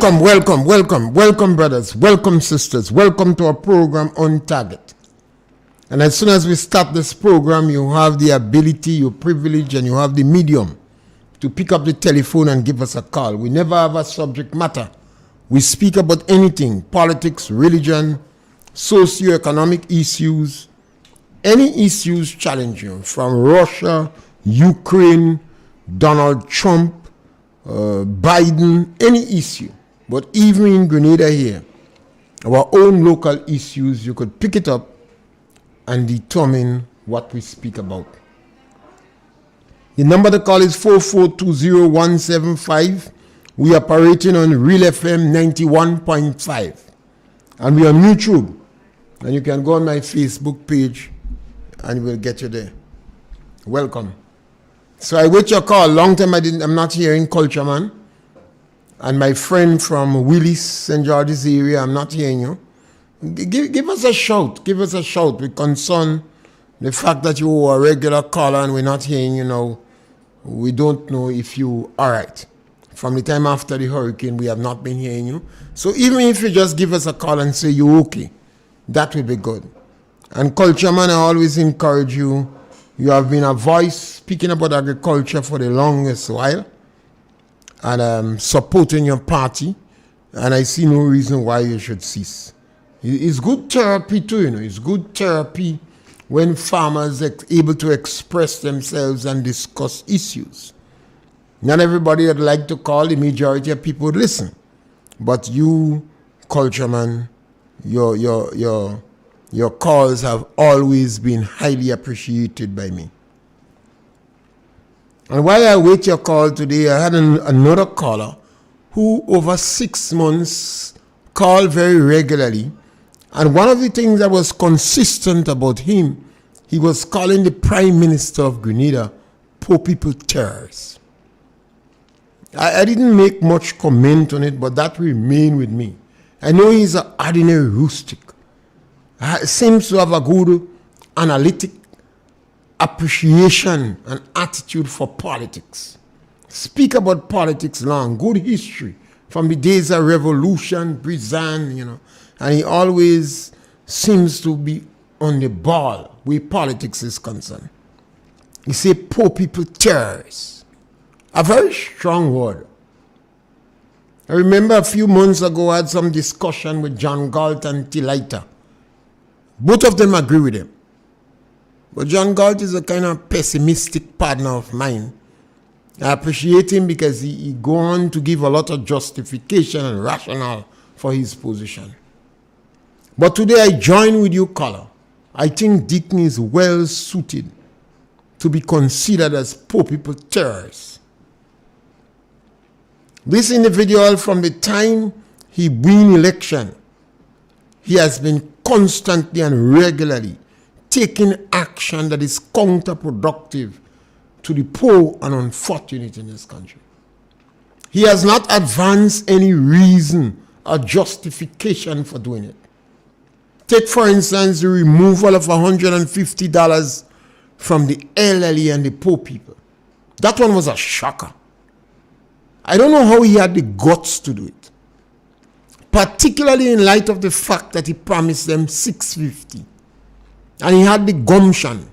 Welcome, brothers. Welcome, sisters. Welcome to our program On Target. And as soon as we start this program, you have the ability, your privilege, and you have the medium to pick up the telephone and give us a call. We never have a subject matter. We speak about anything: politics, religion, socio-economic issues, any issues challenge you, from Russia, Ukraine, Donald Trump, Biden, any issue. But even in Grenada here, our own local issues, you could pick it up and determine what we speak about. The number to call is 4420175. We are operating on Real FM 91.5. And we are on YouTube. And you can go on my Facebook page and we'll get you there. Welcome. So I wait your call. Long time I'm not hearing Culture Man. And my friend from Willis, St. George's area, I'm not hearing you. Give us a shout. Give us a shout. We're concerned the fact that you are a regular caller and we're not hearing you now. We don't know if you are right. From the time after the hurricane, we have not been hearing you. So even if you just give us a call and say you're okay, that will be good. And Culture Man, I always encourage you. You have been a voice speaking about agriculture for the longest while and supporting your party. And I see no reason why you should cease. It's good therapy too, you know. It's good therapy when farmers are able to express themselves and discuss issues. Not everybody would like to call. The majority of people would listen. But you, Culture Man, your calls have always been highly appreciated by me. And while I wait your call today, I had another caller who over 6 months called very regularly. And one of the things that was consistent about him, he was calling the Prime Minister of Grenada poor people terrorists. I didn't make much comment on it, but that remained with me. I know he's an ordinary rustic. Seems to have a good analytic appreciation and attitude for politics. Speak about politics long, good history from the days of revolution, Brizan, you know. And he always seems to be on the ball where politics is concerned. He say poor people terrorists. A very strong word. I remember a few months ago I had some discussion with John Galt and Tilita. Both of them agree with him. But John Galt is a kind of pessimistic partner of mine. I appreciate him because he go on to give a lot of justification and rationale for his position. But today I join with you, caller. I think Deacon is well suited to be considered as poor people terrorists. This individual, from the time he won election, he has been constantly and regularly taking action that is counterproductive to the poor and unfortunate in this country. He has not advanced any reason or justification for doing it. Take, for instance, the removal of $150 from the elderly and the poor people. That one was a shocker. I don't know how he had the guts to do it, particularly in light of the fact that he promised them $650. And he had the gumption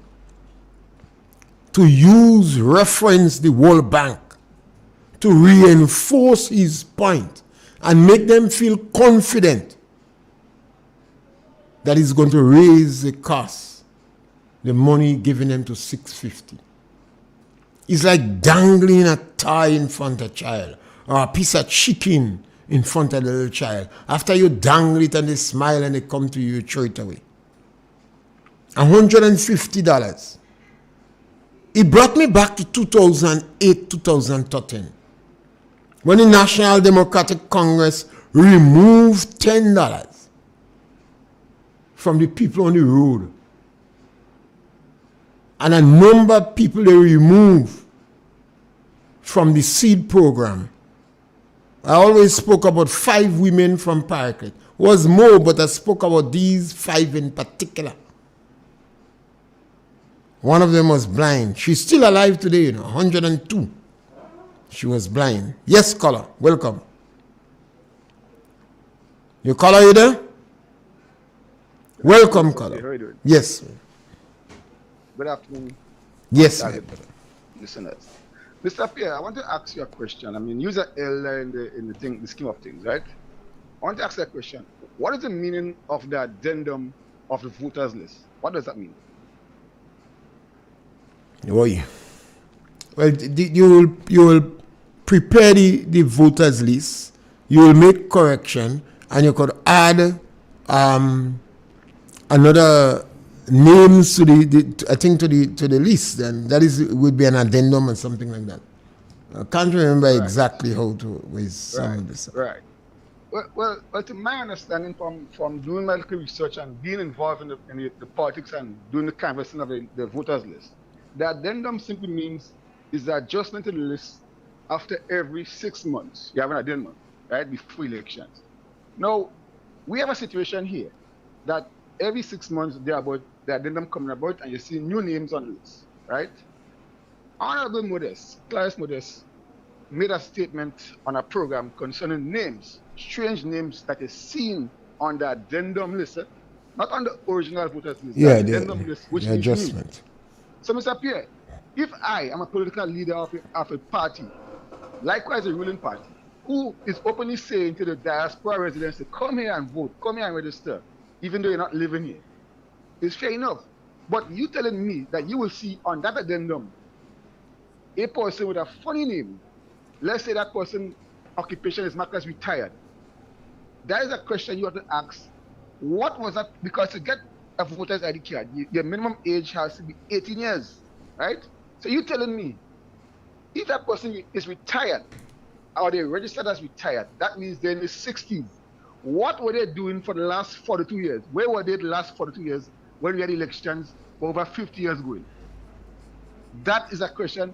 to reference the World Bank to reinforce his point and make them feel confident that he's going to raise the cost, the money given them to $650. It's like dangling a toy in front of a child or a piece of chicken in front of the little child. After you dangle it and they smile and they come to you, you throw it away. $150. It brought me back to 2008, 2013, when the National Democratic Congress removed $10 from the people on the road. And a number of people they removed from the seed program. I always spoke about 5 women from Paraclet. It was more, but I spoke about these 5 in particular. One of them was blind. She's still alive today, you know, 102. She was blind. Yes, caller, welcome. You caller, you there? Welcome, caller. How are you doing? Yes. Good afternoon, Yes, target listeners. Mr. Pierre, I want to ask you a question. I mean, you're an elder in the scheme of things, right? I want to ask you a question. What is the meaning of the addendum of the voters list? What does that mean? Well, you will prepare the voters list. You will make correction, and you could add another names to the list, and that would be an addendum or something like that. I can't remember exactly how to with some of this. Right. Well, to my understanding from doing medical research and being involved in the politics and doing the canvassing of the voters list, the addendum simply means is the adjustment to the list after every 6 months. You have an addendum, right, before elections. Now, we have a situation here that every 6 months the addendum coming about and you see new names on the list, right? Honorable Clarence Modest, made a statement on a program concerning names, strange names that is seen on the addendum list, not on the original voters list, the addendum list, which the adjustment. So, Mr. Pierre, if I am a political leader of a party, likewise a ruling party, who is openly saying to the diaspora residents to come here and vote, come here and register, even though you're not living here, it's fair enough. But you telling me that you will see on that addendum a person with a funny name, let's say that person occupation is marked as retired. That is a question you have to ask. What was that? Because to get a voter's ID card, your minimum age has to be 18 years, right? So you telling me, if that person is retired, or they registered as retired, that means they're in the 60s. What were they doing for the last 42 years? Where were they the last 42 years when we had elections over 50 years going? That is a question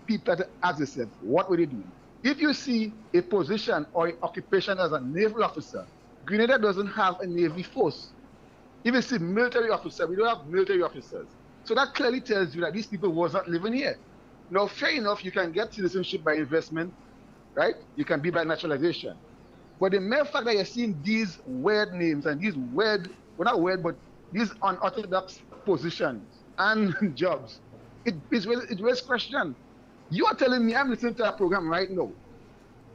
people have to ask themselves. What were they doing? If you see a position or an occupation as a naval officer, Grenada doesn't have a Navy force. If you see military officer, we don't have military officers. So that clearly tells you that these people was not living here. Now, fair enough, you can get citizenship by investment, right? You can be by naturalization. But the mere fact that you're seeing these weird names and these weird, well, not weird, but these unorthodox positions and jobs, it raises question. You are telling me, I'm listening to a program right now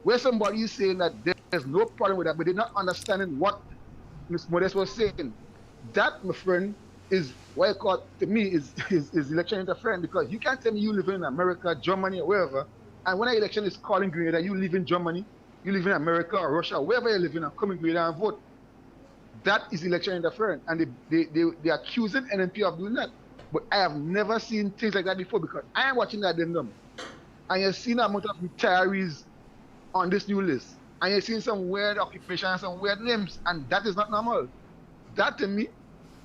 where somebody is saying that there's no problem with that, but they're not understanding what Ms. Modest was saying. That, my friend, is what I call, to me, is election interference, because you can't tell me you live in America, Germany, or wherever, and when an election is calling Grenada, you live in Germany, you live in America or Russia, wherever you live in, and come in Grenada and vote. That is election interference, and they accusing NNP of doing that. But I have never seen things like that before, because I am watching the addendum, and you're seeing the amount of retirees on this new list, and you're seeing some weird occupations, some weird names, and that is not normal. That, to me,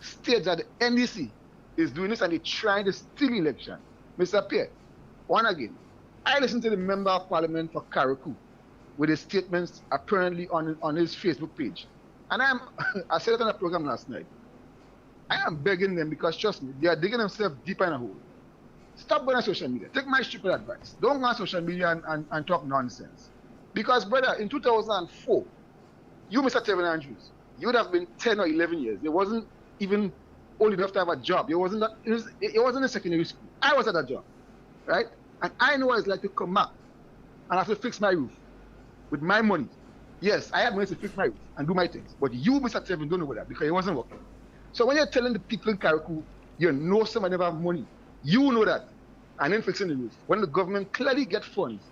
states that the NDC is doing this and they're trying to steal election. Mr. Pierre, one again, I listened to the Member of Parliament for Karakou with his statements apparently on his Facebook page. And I said it on a program last night. I am begging them, because trust me, they are digging themselves deeper in a hole. Stop going on social media. Take my stupid advice. Don't go on social media and talk nonsense. Because, brother, in 2004, you, Mr. Tevin Andrews, you would have been 10 or 11 years. It wasn't even old enough to have a job. It wasn't in secondary school. I was at a job, right? And I know what it's like to come back and have to fix my roof with my money. Yes, I had money to fix my roof and do my things. But you, Mr. Tevin, don't know that, because it wasn't working. So when you're telling the people in Karakou, you know someone never have money, you know that, and then fixing the roof, when the government clearly get funds,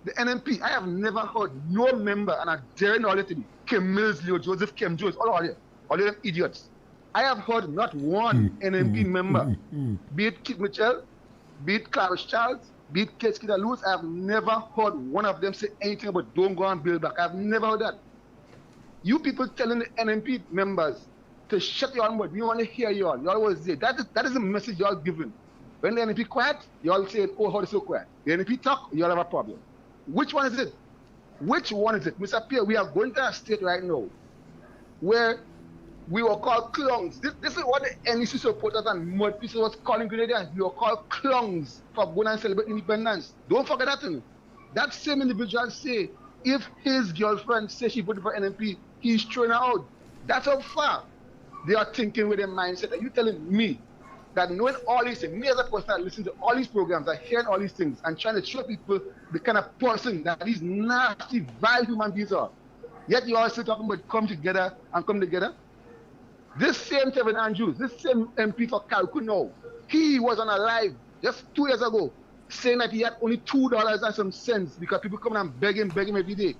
the NMP, I have never heard no member, and I dare not let it be, Kim Mills, Leo Joseph, Kim Jones, all of them idiots. I have heard not one NMP member, be it Kit Mitchell, be it Clarence Charles, be it Kate Skeeter Lewis, I have never heard one of them say anything about don't go and build back. I've never heard that. You people telling the NMP members to shut your mouth, we want to hear you all. You always say, that is the message you all giving. When the NMP quiet, you all say, oh, how is so quiet? The NMP talk, you all have a problem. Which one is it? Which one is it? Mr. Pierre, we are going to a state right now where we were called clowns. This is what the NEC supporters and mud people was calling Grenadians. We were called clowns for going and celebrate independence. Don't forget that thing. That same individual say, if his girlfriend says she voted for NMP, he's throwing her out. That's how far they are thinking with their mindset. Are you telling me that knowing all these things, me as a person that listens to all these programs, I hearing all these things and trying to show people the kind of person that these nasty, vile human beings are, yet you all still talking about come together and come together? This same Kevin Andrews, this same MP for Calcutta now, he was on a live just 2 years ago saying that he had only $2 and some cents because people come and beg him every day.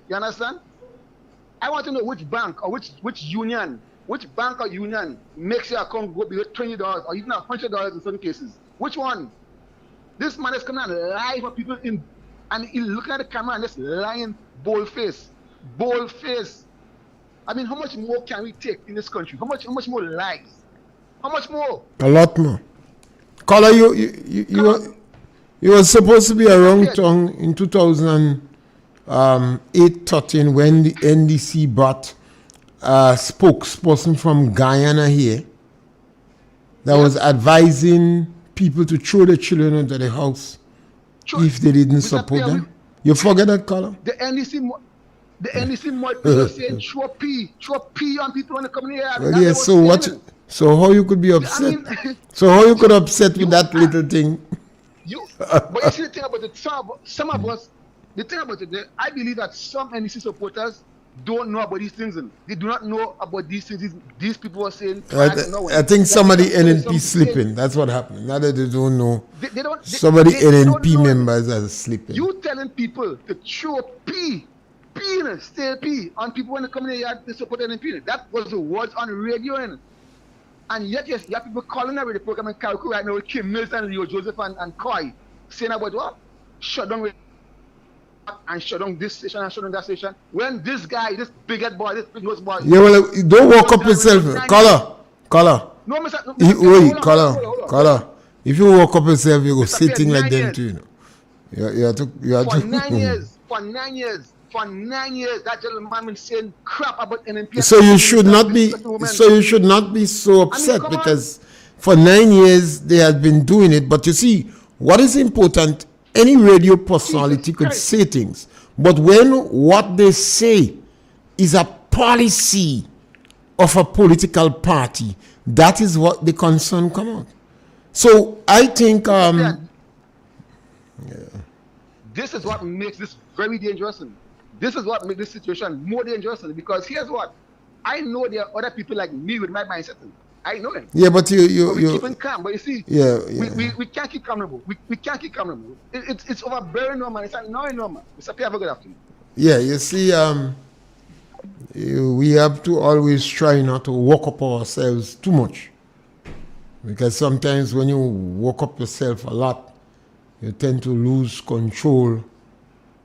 You understand? I want to know which bank or which bank or union makes your account go below $20 or even $100 in certain cases. Which one? This man is coming and lying for people in, and he's looking at the camera and just lying bold face. I mean, how much more can we take in this country? How much more lies? How much more? A lot more. Caller, you were supposed to be around town in 2008-13 when the NDC brought a spokesperson from Guyana here that was advising people to throw their children into the house if they didn't support them. You forget that, caller? The NDC might be saying throw pee on people when they come here. Well, yes, so what? So how you could be upset? So how you could upset with that little thing? But you see the thing about it, some of us, the thing about it, I believe that some NDC supporters don't know about these things. And they do not know about these things. These people are saying. I think somebody NNP sleeping. That's what happened. Now that they don't know. Somebody NNP members are sleeping. You telling people to throw pee stay pee on people when they come in here to support NNP. That was the words on radio. And yet, yes, you have people calling out with the program in Calcutta right now with Kim Mills and Leo Joseph and Coy saying about what? Shut down with and shut down this station and shut down that station. When this guy, this big-head boy, this big-nose boy... Yeah, well, don't walk up yourself. Caller. No, Mr. Wait, caller. If you walk up yourself, you go sitting like them too, you know. You have to... For 9 years, that gentleman been saying crap about NNP. So you should not be so upset because for 9 years they have been doing it. But you see, what is important, any radio personality could say things. But when what they say is a policy of a political party, that is what the concern come out. So I think this is what makes this very dangerous. This is what makes this situation more dangerous because here's what I know there are other people like me with my mindset. I know them. Yeah, but you keeping calm. But you see, we can't keep calm anymore. We can't keep calm anymore. It's overbearing normal. It's not normal. Mr. Pierre, have a good afternoon. Yeah, you see, we have to always try not to walk up ourselves too much, because sometimes when you walk up yourself a lot, you tend to lose control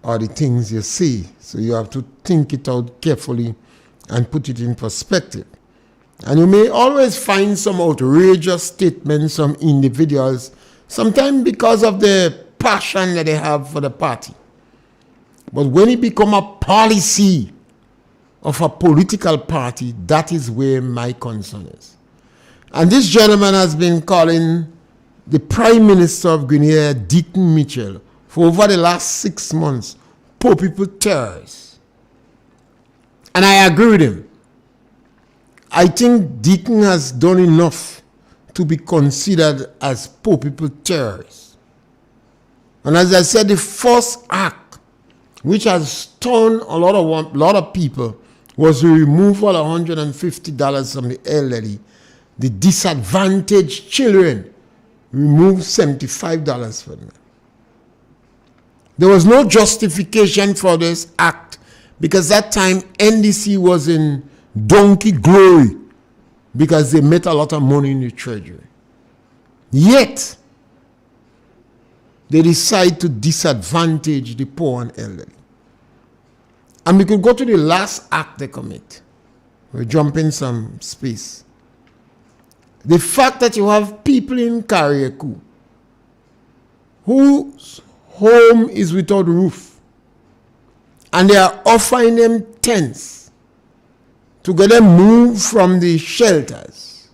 of the things you say. So you have to think it out carefully and put it in perspective. And you may always find some outrageous statements from individuals, sometimes because of the passion that they have for the party. But when it becomes a policy of a political party, that is where my concern is. And this gentleman has been calling the Prime Minister of Guinea, Deacon Mitchell, for over the last 6 months, poor people terrorists. And I agree with him. I think Deacon has done enough to be considered as poor people terrorists. And as I said, the first act, which has stunned a lot of people, was the removal of $150 from the elderly. The disadvantaged children removed $75 from them. There was no justification for this act because that time NDC was in donkey glory because they made a lot of money in the treasury. Yet, they decide to disadvantage the poor and elderly. And we could go to the last act they commit. We're jumping some space. The fact that you have people in Carriacou whose home is without roof, and they are offering them tents to get them moved from the shelters,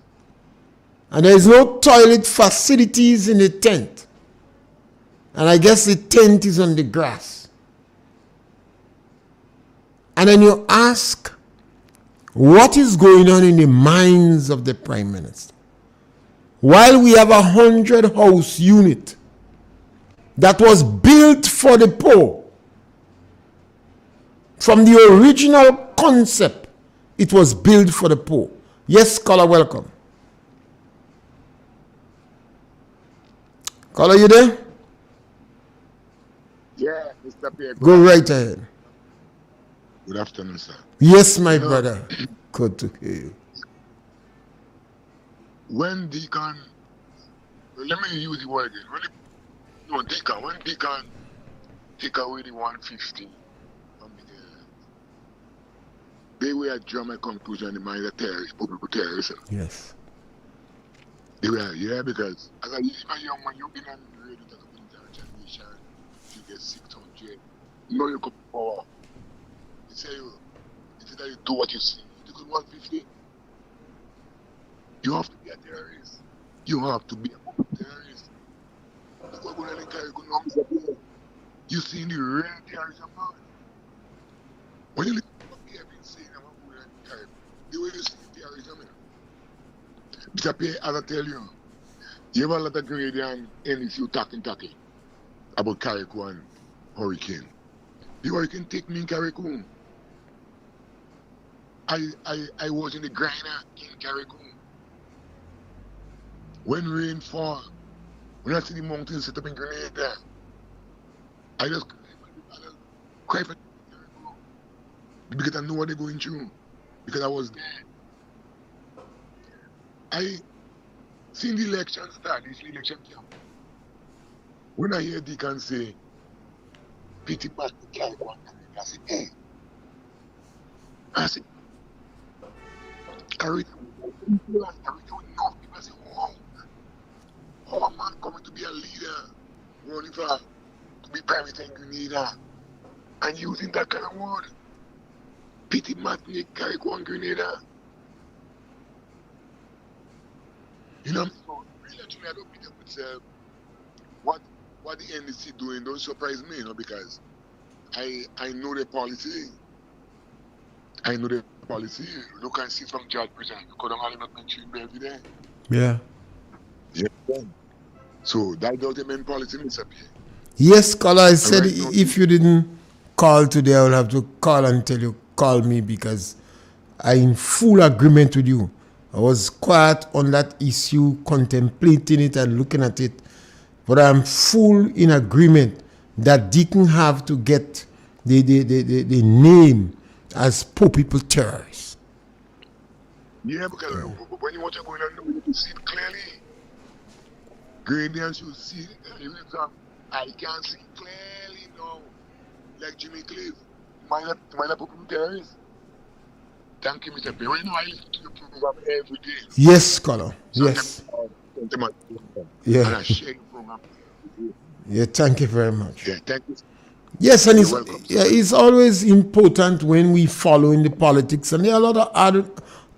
and there is no toilet facilities in the tent, and I guess the tent is on the grass. And then you ask what is going on in the minds of the Prime Minister. While we have 100 house unit that was built for the poor, from the original concept, it was built for the poor. Yes, caller, welcome. Caller, you there? Yeah, Mr. Pierre. Go right ahead. Good afternoon, sir. Yes, my brother. Good to hear you. When Deacon, let me use the word again. Deacon, when Deacon take away the 150 from they were drawing a conclusion in the mind of terrorists, public terrorists. Yes. They were, yeah, because as a young man, you've been on the radio to the generation, you get 600. No, you come power. They say you, it's that you do what you see. You could 150. You have to be a terrorist. You have to be a terrorist. You see the real terrorism now. When you look at what Pierre been saying about terrorism, the way you see terrorism, Mr. Pierre, as I tell you, you have a lot of Canadian NEC talking about Carriacou and hurricane. The hurricane take me in Carriacou. I was in the grinder in Carriacou. When rain fall, when I see the mountains set up in Grenada, I just cry for Carriacou. Because I know what they're going through. Because I was there. I seen the election start, this election camp. When I hear Deacon say, pity back the Carriacou, I said, hey. I said, I read enough people say, wow, how a man coming to be a leader, running for to be private in Grenada, and using that kind of word. Pity Matney, Carriacou and Grenada. You know, so really actually I don't beat up with what the NDC doing don't surprise me, you know, because I know the policy. I know the policy. Look and see from George Prison. You could have not been treated every day. Yeah. Yeah. So that was the main policy, Mr. Pierre. Yes, caller, I said if you didn't call today, I will have to call and tell you, call me, because I'm in full agreement with you. I was quiet on that issue, contemplating it and looking at it. But I'm full in agreement that Deacon have to get the name as poor people terrorists. Yeah, because when you watch it going on, you see it clearly. Gradient should see it. I can see it clearly now. Like Jimmy Cliff. Minor poor people terrorists. Thank you, Mr. Pierre. You know, I listen to your program every day. Yes, scholar. Yes. Yeah. And I share your program. Yeah, thank you very much. Yeah, thank you. Yes, and it's always important when we follow in the politics, and there are a lot of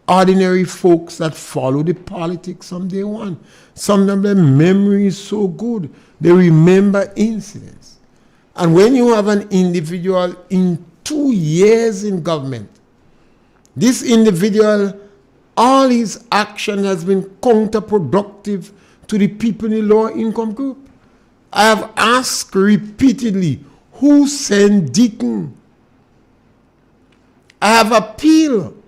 ordinary folks that follow the politics from day one. Some of their memory is so good, they remember incidents. And when you have an individual in 2 years in government, this individual, all his action has been counterproductive to the people in the lower income group. I have asked repeatedly, who sent Deacon? I have appealed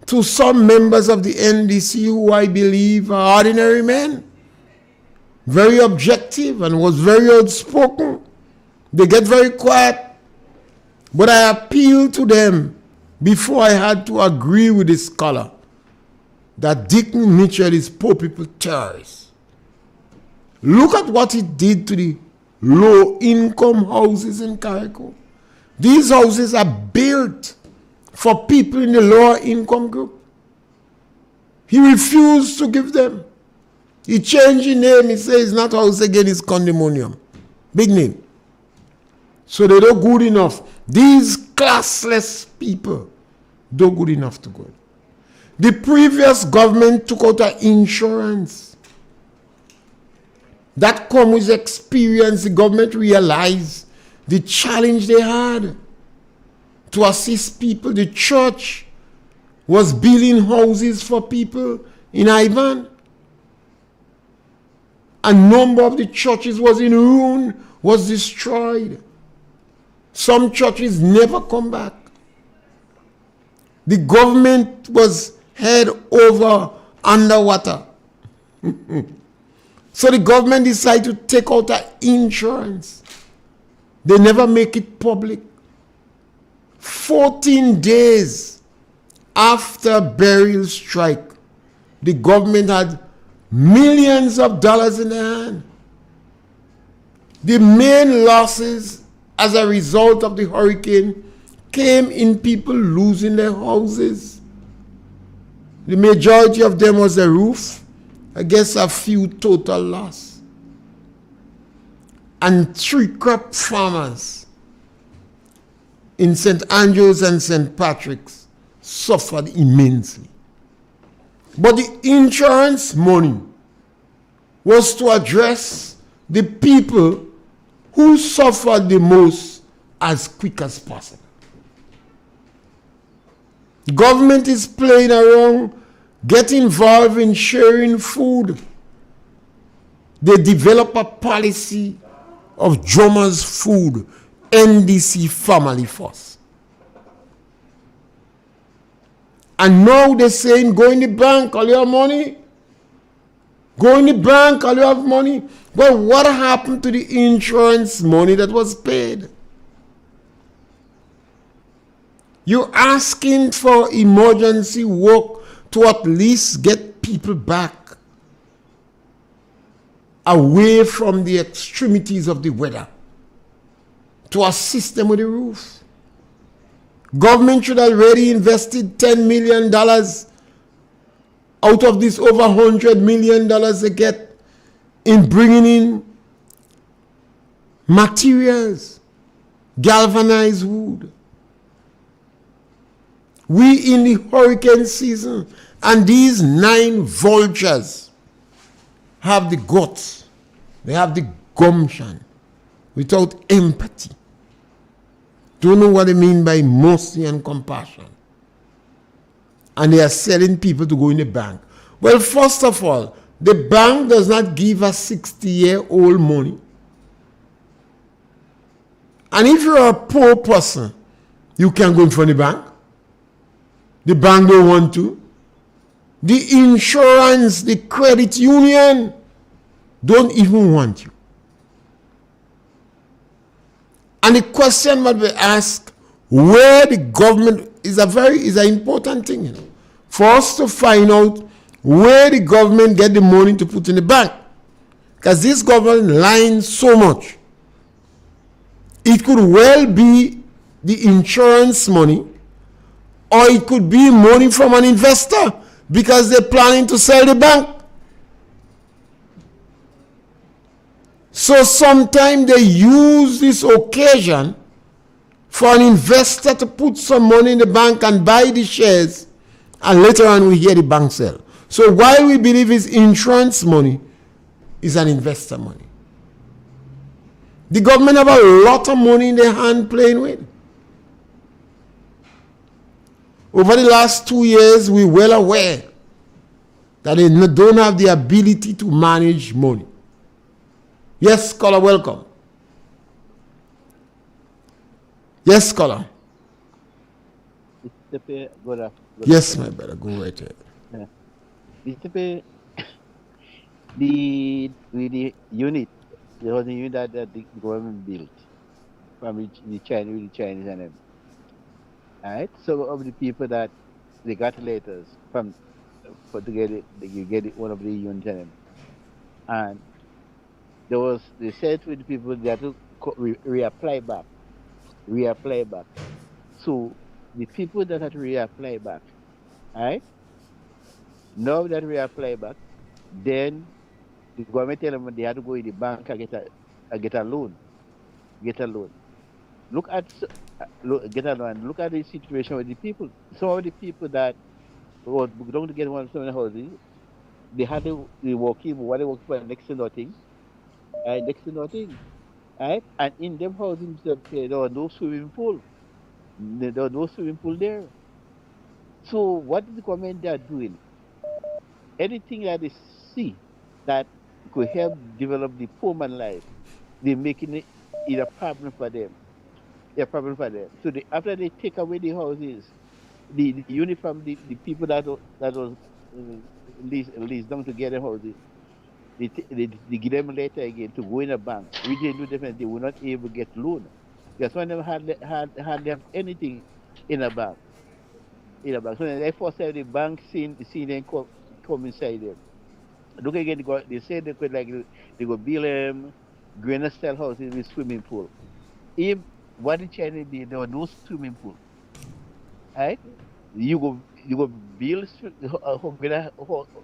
to some members of the NDC who I believe are ordinary men, very objective and was very outspoken. They get very quiet. But I appealed to them before I had to agree with the scholar that Deacon Mitchell is poor people terrorist. Look at what he did to the low-income houses in Carriacou. These houses are built for people in the lower income group. He refused to give them. He changed the name. He says it's not house again, it's condominium. Big name. So they don't good enough. These classless people don't good enough to go. The previous government took out an insurance. That comes with experience. The government realized the challenge they had to assist people. The church was building houses for people in Ivan. A number of the churches was in ruin, was destroyed. Some churches never come back. The government was head over underwater. So the government decided to take out an insurance. They never make it public. 14 days after burial strike, the government had millions of dollars in their hand. The main losses as a result of the hurricane came in people losing their houses. The majority of them was the roof. I guess a few total loss. And tree crop farmers in St. Andrews and St. Patrick's suffered immensely. But the insurance money was to address the people who suffered the most as quick as possible. Government is playing around, get involved in sharing food. They develop a policy of Drummers Food, NDC Family First. And now they're saying, go in the bank, all your money. Go in the bank, all you have money. Well, what happened to the insurance money that was paid? You're asking for emergency work to at least get people back away from the extremities of the weather, to assist them with the roof. Government should have already invested $10 million out of this over $100 million they get in bringing in materials, galvanized wood. We in the hurricane season, and these 9 vultures have the guts, they have the gumption, without empathy. Don't know what they mean by mercy and compassion. And they are selling people to go in the bank. Well, first of all, the bank does not give a 60-year-old money. And if you're a poor person, you can go in front of the bank. The bank don't want to. The insurance, the credit union don't even want you. And the question that we ask, where the government is an important thing, you know, for us to find out where the government get the money to put in the bank. Because this government lying so much. It could well be the insurance money, or it could be money from an investor because they're planning to sell the bank. So sometimes they use this occasion for an investor to put some money in the bank and buy the shares, and later on we hear the bank sell. So while we believe it's insurance money, it's an investor money. The government have a lot of money in their hand playing with. Over the last 2 years, we're well aware that they don't have the ability to manage money. Yes, caller, welcome. Yes, caller. Yes, my brother, go right ahead. Yeah. Mr. P, the unit, there was a unit that the government built from the Chinese and them. Alright, so of the people that they got letters from for to get it, you get it, one of the units and them. And they said to the people they had to reapply back. So the people that had to reapply back, alright, now that reapply back, then the government tell them they had to go in the bank and get a loan. Look at look at the situation with the people. Some of the people that were going to get one of the houses, they had they working, what they work for next to nothing. Right? And in them houses there was no swimming pool. There was no swimming pool there. So what is the government they are doing? Anything that they see that could help develop the poor man life, they're making it a problem for them. A problem for them. So after they take away the houses, the uniform, the people that was uh, leased down to get them houses, they give them later again to go in a bank. We didn't do different. They were not able to get loan. Because one of them hardly have anything in a bank. In a bank. So then they force the bank seen them come inside them. Look again, they say they could like they go build granite style houses with swimming pool. If what the Chinese did, there was no swimming pool. Right? You go build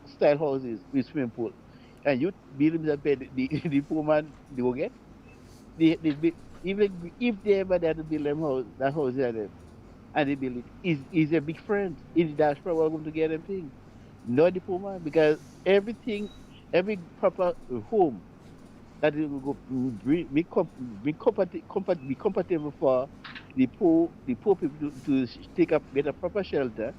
style houses with swimming pool. And you build them that bed, the poor man they will get. Even if they ever had to build them house, that house there, and they build it, is a big friend. In the diaspora welcome to get them thing. Not the poor man, because everything, every proper home that it will go be compatible for the poor people to take up get a proper shelter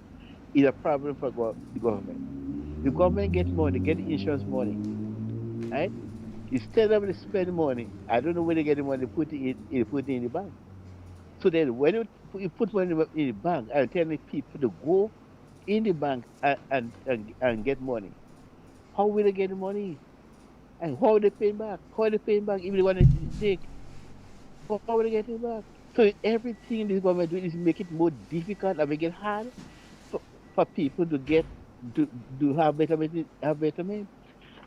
is a problem for the government. The government get money, get insurance money, right? Instead of they spend money, I don't know where they get the money, put it in the bank. So then when you put money in the bank, I'm telling people to go in the bank and get money. How will they get the money? And how are they paying back? How are they paying back if they want to take? How are they getting it back? So everything this government doing is make it more difficult and make it hard for people to get to have betterment.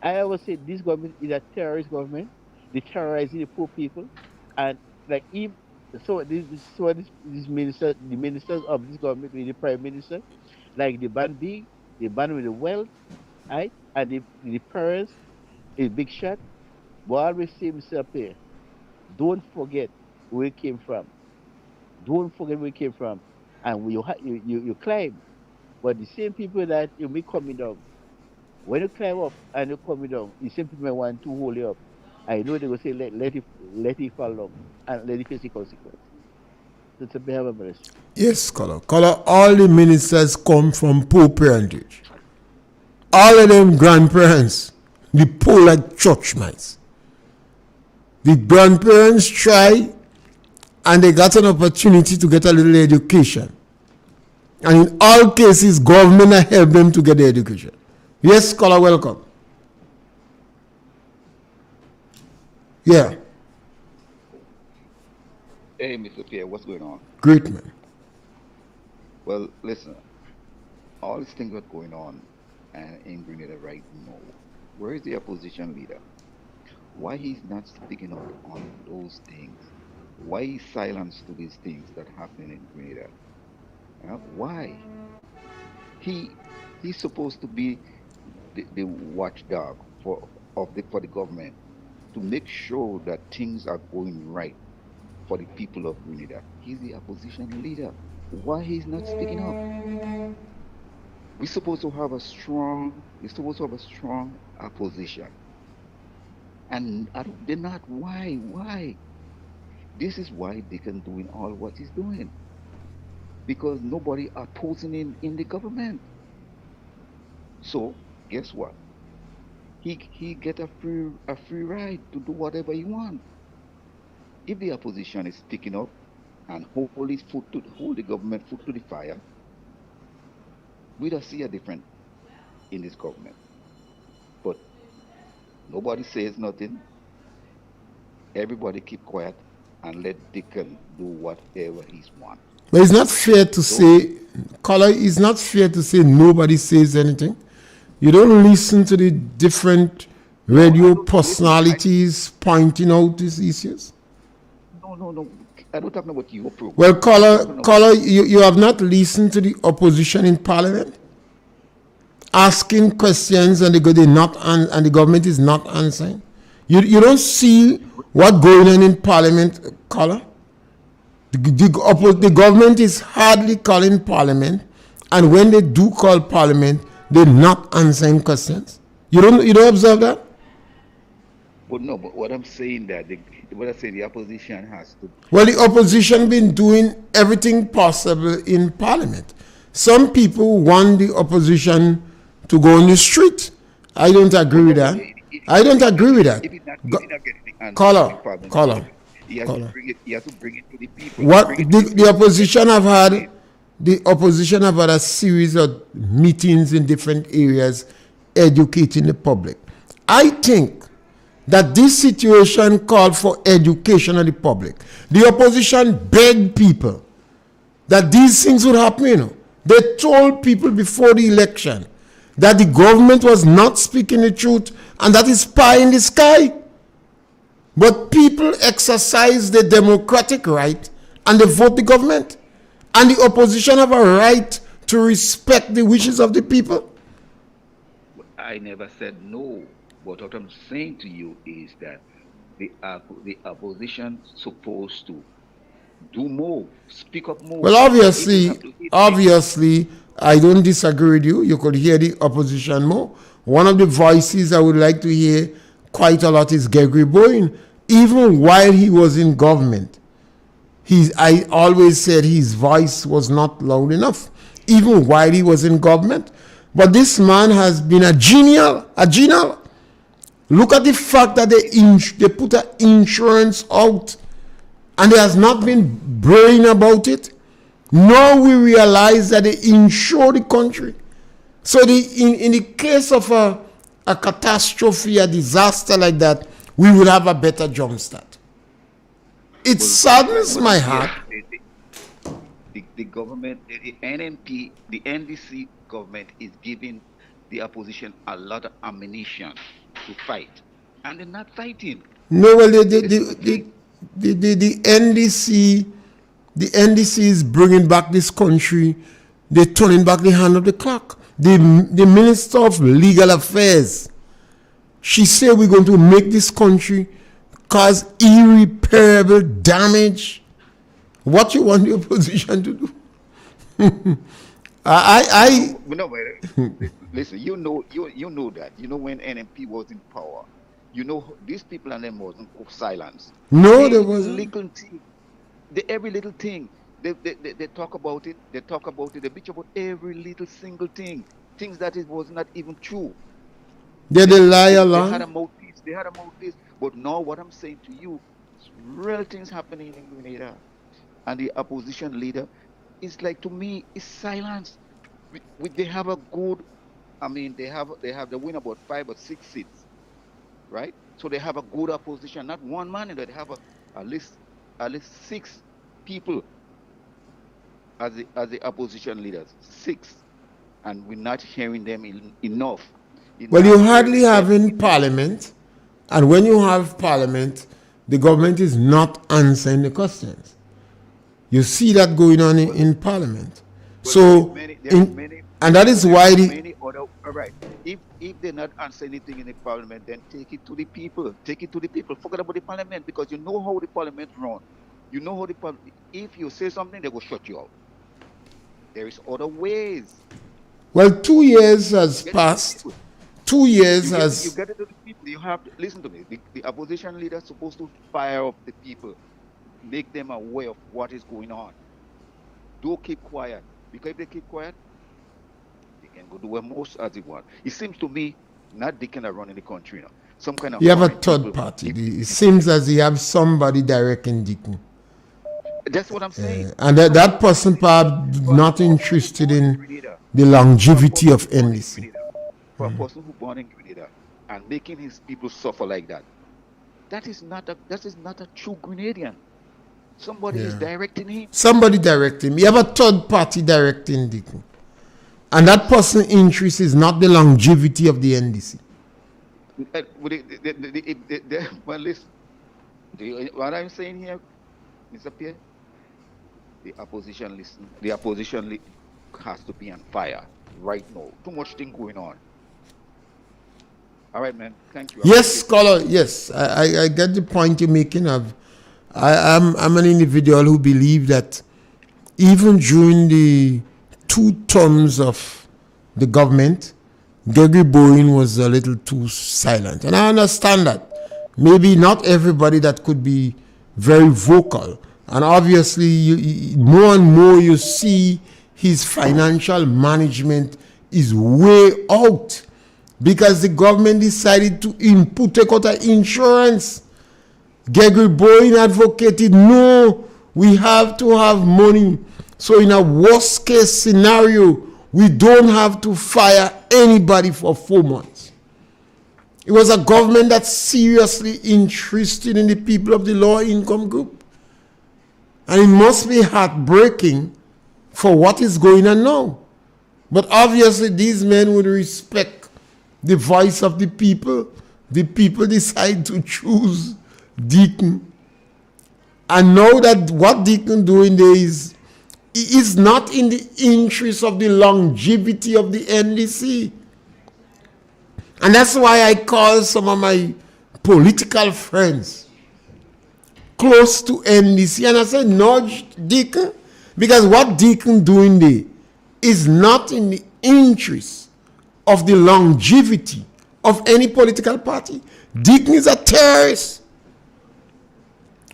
I always say this government is a terrorist government. They terrorizing the poor people, and like if this minister, the ministers of this government, the prime minister, like the ban big, the ban with the wealth, right, and the parents is big shot. But always say himself here, don't forget where you came from. Don't forget where you came from, and when you climb. But the same people that you may coming down, when you climb up and you coming down, the same people may want to hold you up. I know they will say let it fall down and let it face the consequence. That's a behavior mercy. Yes, Color. Color, all the ministers come from poor parentage. All of them grandparents, the poor like church mice. The grandparents try and they got an opportunity to get a little education. And in all cases, government help them to get the education. Yes, Color, welcome. Yeah, Hey, Mr. Pierre, what's going on? great man. Well, listen, all these things that are going on and in Grenada right now, where is the opposition leader? Why he's not speaking up on those things? Why he's silenced to these things that happen in Grenada? Why? He he's supposed to be the watchdog for the government to make sure that things are going right for the people of Grenada. He's the opposition leader. Why he's not speaking up? We're supposed to have a strong opposition. And they're not. Why? Why? This is why Dickon doing all what he's doing. Because nobody opposing him in the government. So guess what? He get a free ride to do whatever he want. If the opposition is sticking up and hold the government foot to the fire, we don't see a difference in this government. But nobody says nothing. Everybody keep quiet and let Dickon do whatever he wants. But it's not fair to So say, Color, it's not fair to say nobody says anything. You don't listen to the different no, I radio don't listen. personalities pointing out these issues. No. I don't talk about your Well, program. I'm talking about Color, you have not listened to the opposition in parliament asking questions and and the government is not answering. You don't see what going on in parliament, Color. The government is hardly calling parliament, and when they do call parliament, they're not answering questions. You don't observe that? But no, but what I'm saying the opposition has to Well, the opposition been doing everything possible in parliament. Some people want the opposition to go on the street. I don't agree with that. I don't agree with that. If he's not getting the answer to the Caller, problem, caller. he has caller. to bring it. He has to bring it to the people. What Bring it to the opposition have had, the opposition have had a series of meetings in different areas, educating the public. I think that this situation called for education of the public. The opposition begged people that these things would happen. You know. They told people before the election that the government was not speaking the truth and that is pie in the sky. But people exercise the democratic right and they vote the government. And the opposition have a right to respect the wishes of the people. I never said no. But what I'm saying to you is that the opposition supposed to do more, speak up more. Well, obviously, I don't disagree with you. You could hear the opposition more. One of the voices I would like to hear quite a lot is Gregory Boyne. Even while he was in government, I always said his voice was not loud enough, even while he was in government. But this man has been a genial. Look at the fact that they put an insurance out and there has not been brain about it. Now we realize that they insure the country. So in the case of a catastrophe, a disaster like that, we will have a better jumpstart. It saddens my heart. The government, the NMP, the NDC government is giving the opposition a lot of ammunition to fight, and they're not fighting. No, well, the NDC is bringing back this country. They're turning back the hand of the clock. The Minister of Legal Affairs, she said we're going to make this country cause irreparable damage. What you want the opposition to do? No, listen. You know that. You know when NMP was in power. You know these people and them wasn't silence. No, there wasn't. Every little thing. They talk about it. They talk about it. They bitch about every little single thing. Things that it was not even true. They lie a lot. They had a mouthpiece. But now what I'm saying to you, real things happening in Grenada, and the opposition leader is like, to me, is silence. They have a good. I mean, they win about 5 or 6 seats, right? So they have a good opposition. Not one man, they have at least 6 people as the opposition leaders, 6, and we're not hearing them enough. Well, you hardly have in Parliament, and when you have Parliament, the government is not answering the questions. You see that going on in Parliament. So, and that is why all right. If they're not answering anything in the Parliament, then take it to the people. Take it to the people. Forget about the Parliament, because you know how the Parliament runs. You know how if you say something, they will shut you out. There is other ways. Well, 2 years has passed. 2 years has. You get it to the people. You have to listen to me. The opposition leader is supposed to fire up the people, make them aware of what is going on. Don't keep quiet, because if they keep quiet, they can go do most as they want. It seems to me not they can run in the country now. Some kind of. You have a third party. It seems as you have somebody directing Deacon. That's what I'm saying. And that person perhaps not interested in the longevity of NDC. For a person who born in Grenada and making his people suffer like that, that is not a true Grenadian. Somebody is directing him. Somebody directing him. You have a third party directing Deacon. And that person's interest is not the longevity of the NDC. Well, listen. What I'm saying here, Mr. Pierre, the opposition has to be on fire right now. Too much thing going on. All right, man. Thank you. Yes, scholar. Yes, I get the point you're making. I'm an individual who believe that even during the 2 terms of the government, Gregory Boyne was a little too silent, and I understand that. Maybe not everybody that could be very vocal. And obviously, more and more you see his financial management is way out because the government decided to take out insurance. Gregory Bowen advocated, no, we have to have money. So in a worst case scenario, we don't have to fire anybody for 4 months. It was a government that's seriously interested in the people of the lower income group. And it must be heartbreaking for what is going on now. But obviously these men would respect the voice of the people. The people decide to choose Deacon. And now that what Deacon doing there is not in the interest of the longevity of the NDC. And that's why I call some of my political friends close to NDC. And I say, nudge Deacon, because what Deacon doing there is not in the interest of the longevity of any political party. Deacon is a terrorist.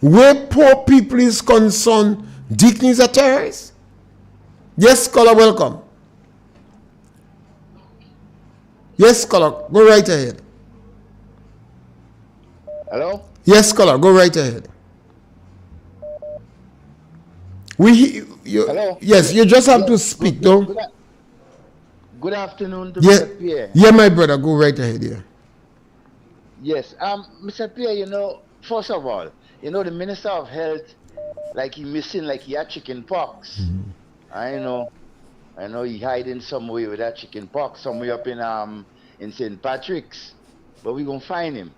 Where poor people is concerned, Deacon is a terrorist. Yes, caller, welcome. Yes, caller, go right ahead. Hello? Yes, caller, go right ahead. Hello? Yes, you just have to speak, though. Good afternoon to Yeah, Mr. Pierre. yeah, my brother, go right ahead, yeah. Yes, Mr. Pierre, first of all, the Minister of Health, like he missing, like he had chicken pox. Mm-hmm. I know he hiding somewhere with that chicken pox, somewhere up in St. Patrick's, but we're gonna find him.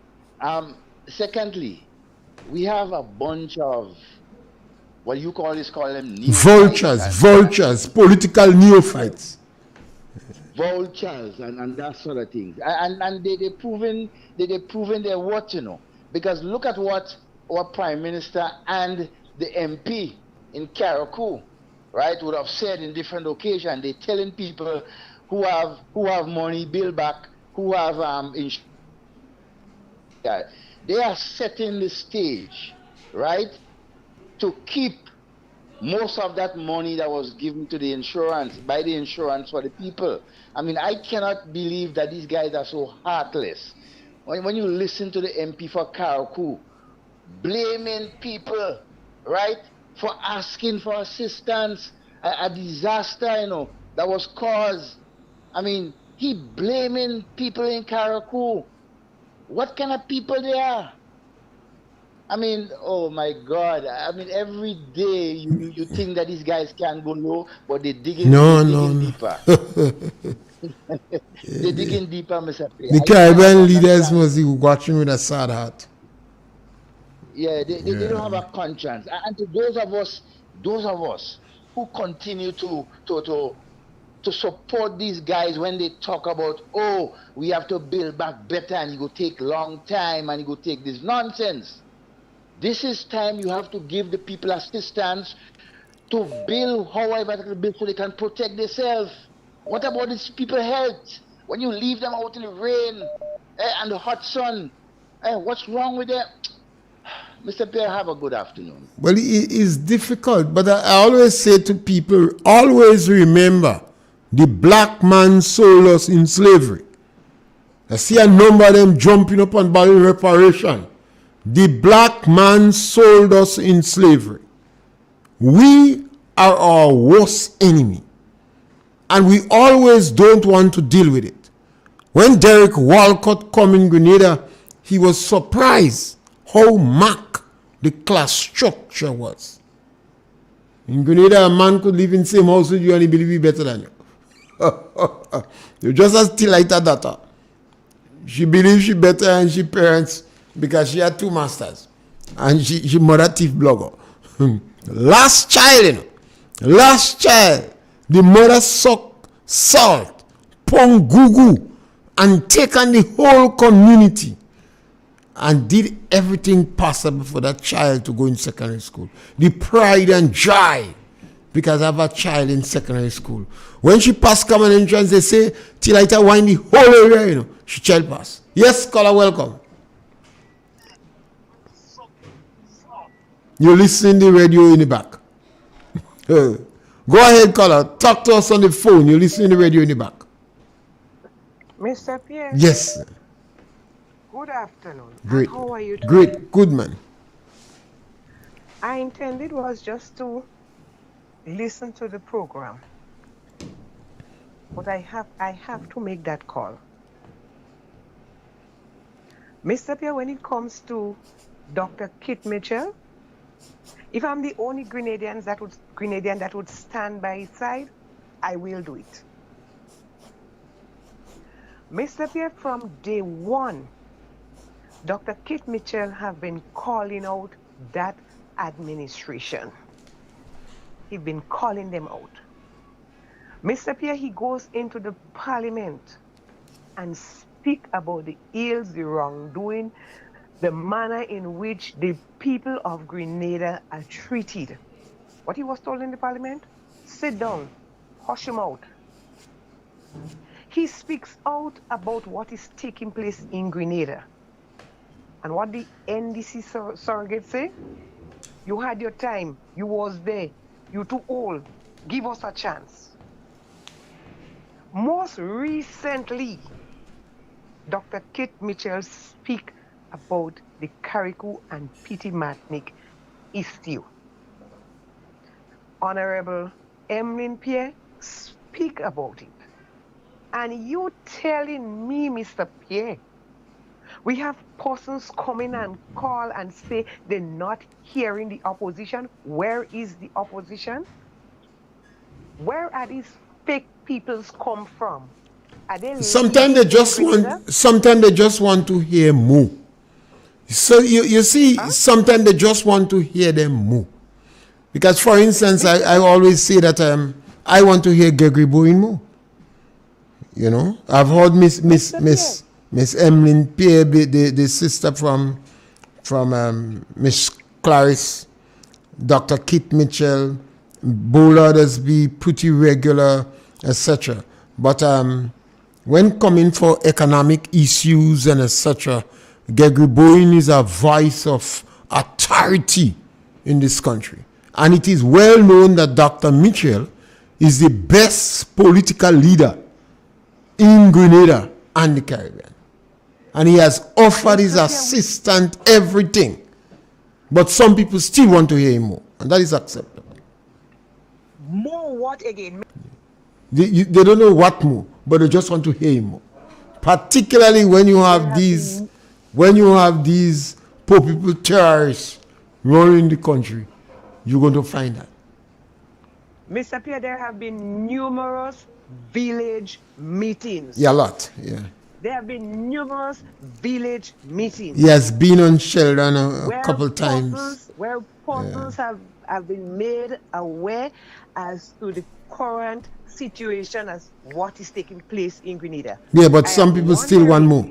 Secondly, we have a bunch of what you call them vultures, political neophytes. Vultures and that sort of things. And they proven their worth, because look at what our Prime Minister and the MP in Carriacou, right, would have said in different occasions. They're telling people who have money build back, who have insurance. They are setting the stage, right, to keep most of that money that was given to the insurance, by the insurance for the people. I mean, I cannot believe that these guys are so heartless. When you listen to the MP for Carriacou, blaming people, right, for asking for assistance, a disaster, that was caused. I mean, he blaming people in Carriacou. What kind of people they are? I mean, oh my God. I mean, every day you think that these guys can go low, but they're digging deeper. They're digging deeper, Mr. Pierre. The Caribbean leaders must be watching with a sad heart. Yeah, they don't have a conscience. And to those of us who continue to support these guys when they talk about, oh, we have to build back better and it will take long time and it will take this nonsense. This is time you have to give the people assistance to build however they build so they can protect themselves. What about these people's health? When you leave them out in the rain and the hot sun, what's wrong with them? Mr. Pierre, have a good afternoon. Well, it is difficult, but I always say to people, always remember, the black man sold us in slavery. I see a number of them jumping up on body reparation. The black man sold us in slavery. We are our worst enemy. And we always don't want to deal with it. When Derek Walcott came in Grenada, he was surprised how marked the class structure was. In Grenada, a man could live in the same house with you and he believe he better than you. You just as Tilita daughter. She believes she better than she parents because she had 2 masters. And she mother thief blogger. Last child, the mother sucked salt, pong gugu, and taken the whole community and did everything possible for that child to go in secondary school. The pride and joy because I have a child in secondary school. When she passed common entrance, they say, Tilita wind the whole area, she child pass. Yes, caller, welcome. You're listening to the radio in the back. Go ahead, caller. Talk to us on the phone. You listen to the radio in the back. Mr. Pierre. Yes. Good afternoon. Great. And how are you doing? Great. Good man. I intended was just to listen to the program. But I have to make that call. Mr. Pierre, when it comes to Dr. Kit Mitchell, if I'm the only Grenadian that would stand by his side, I will do it. Mr. Pierre, from day one, Dr. Kit Mitchell have been calling out that administration. He's been calling them out. Mr. Pierre, he goes into the parliament and speak about the ills, the wrongdoing, the manner in which the people of Grenada are treated. What he was told in the parliament? Sit down, hush him out. He speaks out about what is taking place in Grenada. And what the NDC surrogates say? You had your time, you was there, you too old, give us a chance. Most recently, Dr. Kit Mitchell speak about the Carriacou and Petite Martinique issue. Honorable Emmeline Pierre speak about it. And you telling me, Mr. Pierre, we have persons coming and call and say they're not hearing the opposition. Where is the opposition? Where are these fake peoples come from? Are they Sometimes they just want to hear more. So you see, sometimes they just want to hear them more. Because for instance, I always say that I want to hear Gregory Bowen more. You know, I've heard Miss Emmeline Pierre, the sister from Miss Clarice, Dr. Kit Mitchell, Bollarders be pretty regular, etc. But when coming for economic issues and etc., Gregory Bowen is a voice of authority in this country. And it is well known that Dr. Mitchell is the best political leader in Grenada and the Caribbean. And he has offered his assistant everything. But some people still want to hear him more. And that is acceptable. More what again? They don't know what more, but they just want to hear him more. Particularly when you have these poor people terrorists running the country, you're going to find that. Mr. Pierre, there have been numerous village meetings. Yeah, a lot, yeah. There have been numerous village meetings. He has been on Sheldon a couple times. Where persons have been made aware as to the current situation as what is taking place in Grenada. Yeah, but some people still want more.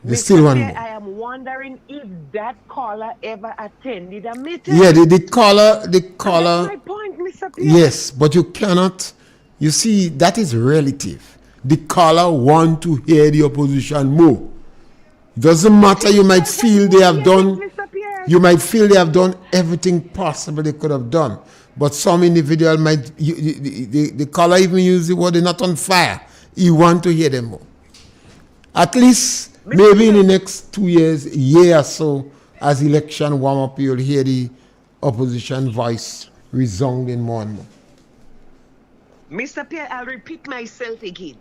They still want more. I am wondering if that caller ever attended a meeting. Yeah, the caller. That's my point, Mr. Pierre. Yes, but you cannot. You see, that is relative. The caller want to hear the opposition more. Doesn't matter. You might feel they have done. You might feel they have done everything possible they could have done. But some individual might. The caller even use the word "they're not on fire." You want to hear them more. At least maybe in the next 2 years, a year or so, as election warm up, you'll hear the opposition voice resounding more and more. Mr. Pierre, I'll repeat myself again.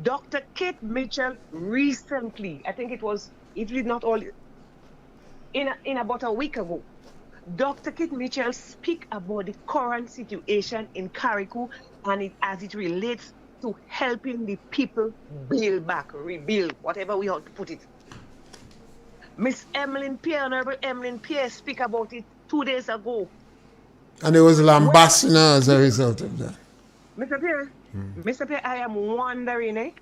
Dr. Kit Mitchell recently, I think it was, if it not all, in about a week ago, Dr. Kit Mitchell speak about the current situation in Carriacou and as it relates to helping the people build back, rebuild, whatever we want to put it. Miss Emmeline Pierre, Honorable Emmeline Pierre, speak about it 2 days ago. And there was lambasting as a result of that. Mr. Pierre, I am wondering,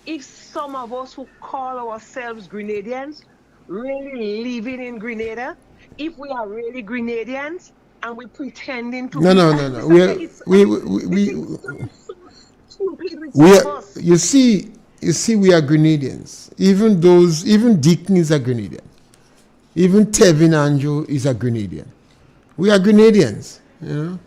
if some of us who call ourselves Grenadians really living in Grenada, if we are really Grenadians and we pretending to No. We are, you see, we are Grenadians. Even Deacon is a Grenadian. Even Tevin Anjo is a Grenadian. We are Grenadians, you know.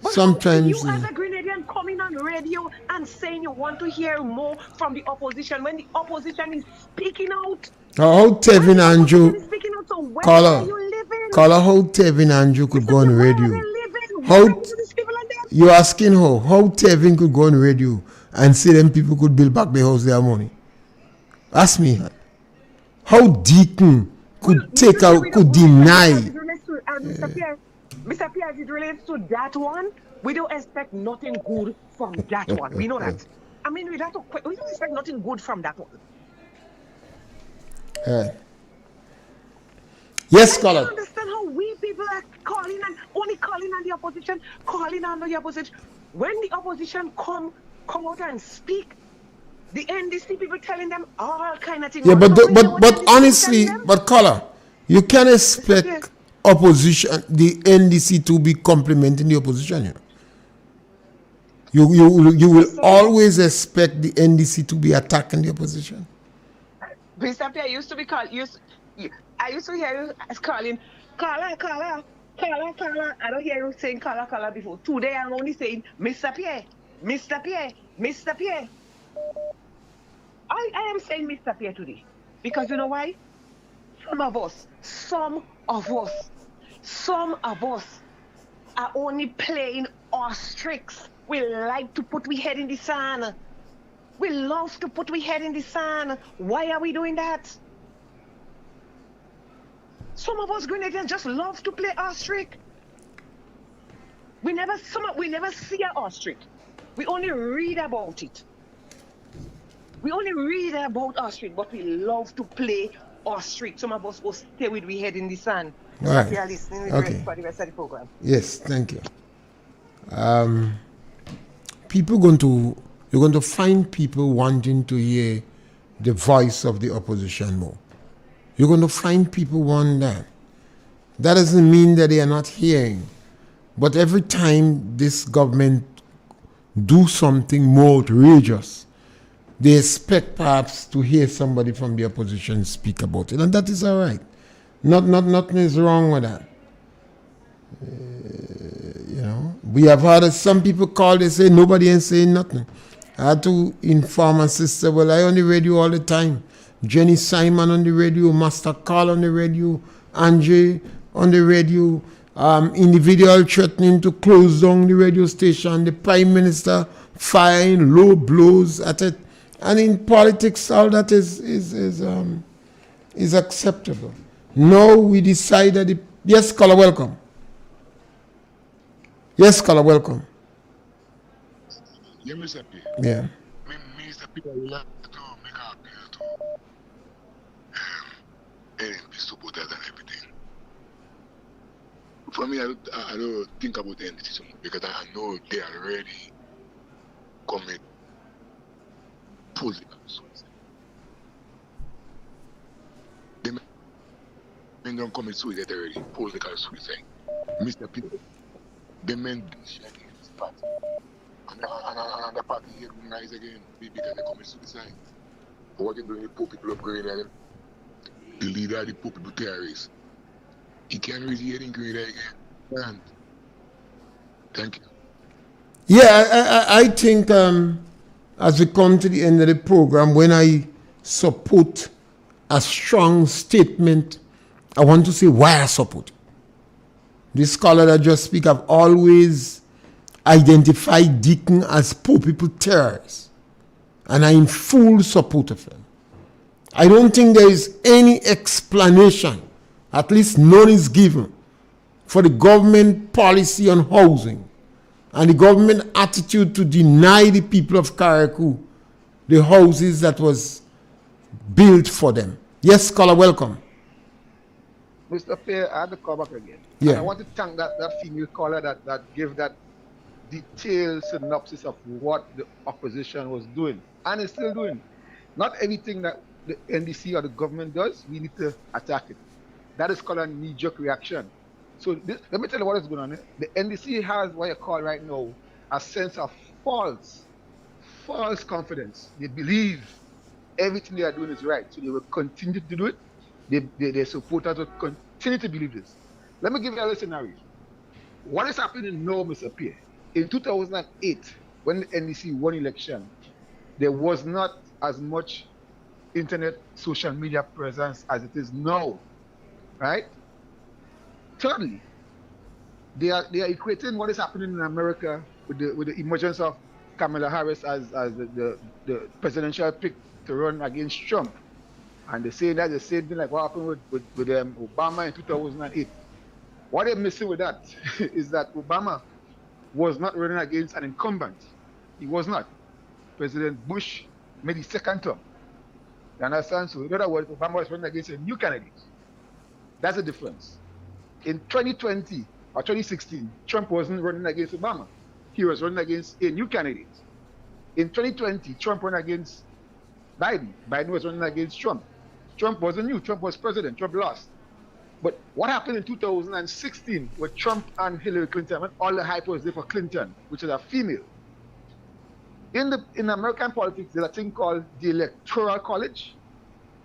But Sometimes, how can you as a Grenadian coming on radio and saying you want to hear more from the opposition when the opposition is speaking out? how When Tevin the opposition Andrew, is speaking out, so where are caller, you living? how Tevin Andrew could go Mr. P, on where are radio. they living? What How happened to these people and them? you asking how Tevin could go on radio and say them people could build back their house, their money? Ask me how Deacon could take out, could deny. Mr. Pierre, as it relates to that one, we don't expect nothing good from that one. We know that. I mean, we don't expect nothing good from that one. Yes, I caller. don't understand how we people are calling and only calling on the opposition, calling on the opposition. When the opposition come out and speak, the NDC people telling them all kind of things. Yeah, but honestly, but caller, you can expect opposition, the NDC to be complimenting the opposition here. You will always expect the NDC to be attacking the opposition. Mr. Pierre used to be called. I used to hear you as calling Carla. I don't hear you saying Carla before. Today I'm only saying Mr. Pierre. I am saying Mr. Pierre today because you know why? Some of us are only playing ostrich. We like to put we head in the sand. We love to put we head in the sand. Why are we doing that? Some of us Grenadians just love to play ostrich. We never see an ostrich. We only read about it. We only read about ostrich, but we love to play ostrich. Some of us will stay with we head in the sand. All right. We are listening for the rest of the program. Yes, thank you. You're going to find people wanting to hear the voice of the opposition more. You're going to find people want that. That doesn't mean that they are not hearing. But every time this government do something more outrageous, they expect perhaps to hear somebody from the opposition speak about it. And that is all right. Nothing is wrong with that. We have had some people call, they say nobody ain't saying nothing. I had to inform my sister, well, I on the radio all the time. Jenny Simon on the radio, Master Carl on the radio, Andre on the radio, individual threatening to close down the radio station, the Prime Minister firing low blows at it. And in politics, all that is acceptable. Now we decided, yes, caller, welcome. Yes, caller, welcome. Yeah, Mr. P. Yeah. Mr. P, I would like to make an appeal to NP supporters and everything. For me, I don't think about the NDC so much because I know they are already commit political suicide. They men don't commit suicide already, political suicide. Mr. P, the men share this party. And the party here rise again because they commit suicide. But what they do, the poor people of Grenada, the leader of the poor people terrorists. He can't raise here in Grenada again. And thank you. Yeah, I think as we come to the end of the program, when I support a strong statement, I want to say why I support it. This scholar that just speak have always identified Deacon as poor people terrorists. And I'm in full support of him. I don't think there is any explanation, at least none is given, for the government policy on housing and the government attitude to deny the people of Carriacou the houses that was built for them. Yes, caller, welcome. Mr. Pierre, I had to call back again. Yeah. And I want to thank that female caller that gave that detailed synopsis of what the opposition was doing and is still doing. Not everything that the NDC or the government does, we need to attack it. That is called a knee-jerk reaction. So let me tell you what is going on here. The NDC has what you call right now a sense of false confidence. They believe everything they are doing is right, so they will continue to do it. Their supporters will continue to believe this. Let me give you a little scenario. What is happening now, Mr. Pierre? In 2008, when the NDC won election, there was not as much internet social media presence as it is now, right? Thirdly, they are equating what is happening in America with the emergence of Kamala Harris as the presidential pick to run against Trump. And they say that the same thing like what happened with Obama in 2008. What they're missing with that is that Obama was not running against an incumbent. He was not. President Bush made his second term. You understand? So in other words, Obama was running against a new candidate. That's the difference. In 2020 or 2016, Trump wasn't running against Obama. He was running against a new candidate. In 2020, Trump ran against Biden. Biden was running against Trump. Trump wasn't new. Trump was president. Trump lost. But what happened in 2016 with Trump and Hillary Clinton, when all the hype was there for Clinton, which is a female? In American politics, there's a thing called the Electoral College,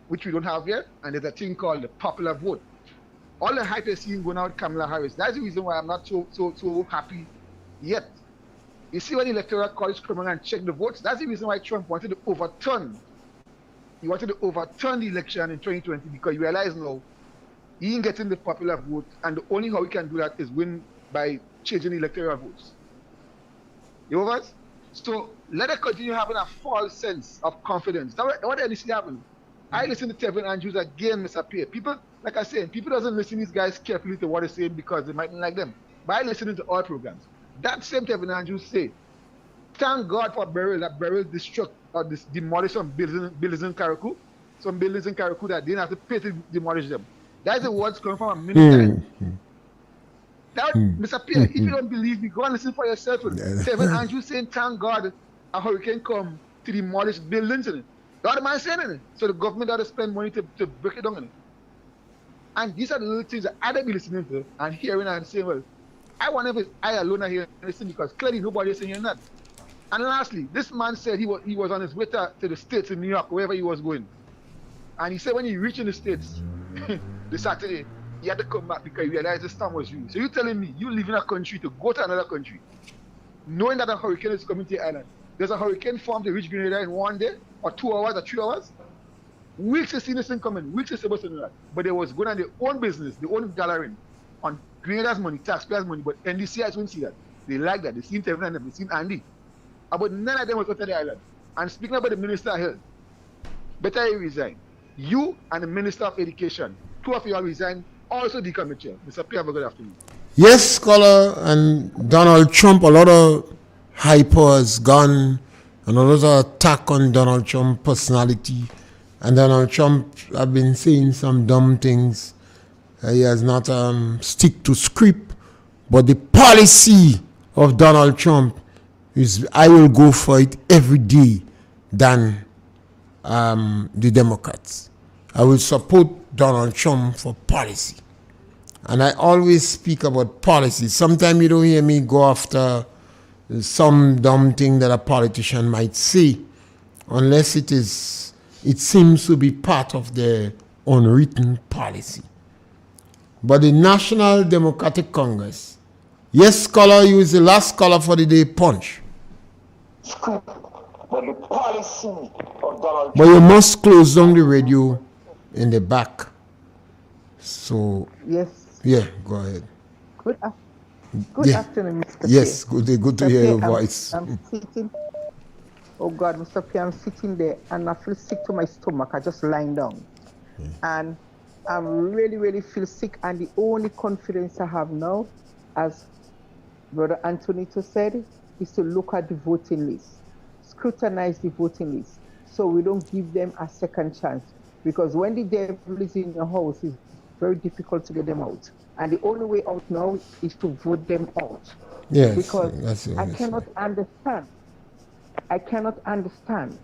which we don't have here, and there's a thing called the popular vote. All the hype is seeing going out with Kamala Harris. That's the reason why I'm not so happy yet. You see, when the Electoral College come and check the votes, that's the reason why Trump wanted to overturn. He wanted to overturn the election in 2020 because he realized now he ain't getting the popular vote, and the only how he can do that is win by changing the electoral votes. You know what? So let us continue having a false sense of confidence. Now, what else is happening? I listen to Tevin Andrews again, Mr. Pierre. People, like I said, people doesn't listen to these guys carefully to what they're saying because they might not like them. But I listen to all programs. That same Tevin Andrews say, thank God for Beryl, that Beryl demolished some buildings in Karakou. Some buildings in Karakou that they didn't have to pay to demolish them. That's the words coming from a minister. Mr. Pierre, if you don't believe me, go and listen for yourself. Tevin Andrews saying, thank God a hurricane come to demolish buildings in it. The other man saying it. So the government ought to spend money to break it down in it. And these are the little things that I don't be listening to and hearing and saying, well, I wonder if it's I alone are here listening because clearly nobody is saying that. And lastly, this man said he was on his way to the States in New York, wherever he was going. And he said when he reached in the States, the Saturday, he had to come back because he realized the storm was real. So you're telling me you live in a country to go to another country, knowing that a hurricane is coming to your island. There's a hurricane formed to reach Grenada in 1 day, or 2 hours, or 3 hours. Weeks to see this thing coming, weeks to supposed to know that. But they was going on their own business, their own gathering, on Grenada's money, taxpayers' money, but NDCIs wouldn't see that. They like that. They seen Tevin and they seen Andy. But none of them was out of the island. And speaking about the Minister of Health, better you resign. You and the Minister of Education, two of you all resign, also become the chair. Mr. Pierre, have a good afternoon. Yes, Scholar, and Donald Trump, a lot of hype has gone, and a lot of attack on Donald Trump's personality. And Donald Trump have been saying some dumb things. He has not stick to script, but the policy of Donald Trump is I will go for it every day than the Democrats. I will support Donald Trump for policy. And I always speak about policy. Sometimes you don't hear me go after some dumb thing that a politician might say, unless it seems to be part of the unwritten policy. But the National Democratic Congress, yes, Scholar, you is the last scholar for the day punch. But the policy of Donald But you must close down the radio in the back. So, yes. Yeah, go ahead. Good afternoon, Mr. Yes, Pierre. good to hear your voice. I'm sitting. Oh God, Mr. Pierre, I'm sitting there and I feel sick to my stomach. I just lying down. And I really feel sick. And the only confidence I have now, as Brother Antonito said, is to look at the voting list, scrutinize the voting list, so we don't give them a second chance. Because when the devil is in your house, it's very difficult to get them out. And the only way out now is to vote them out. Yes, because I cannot understand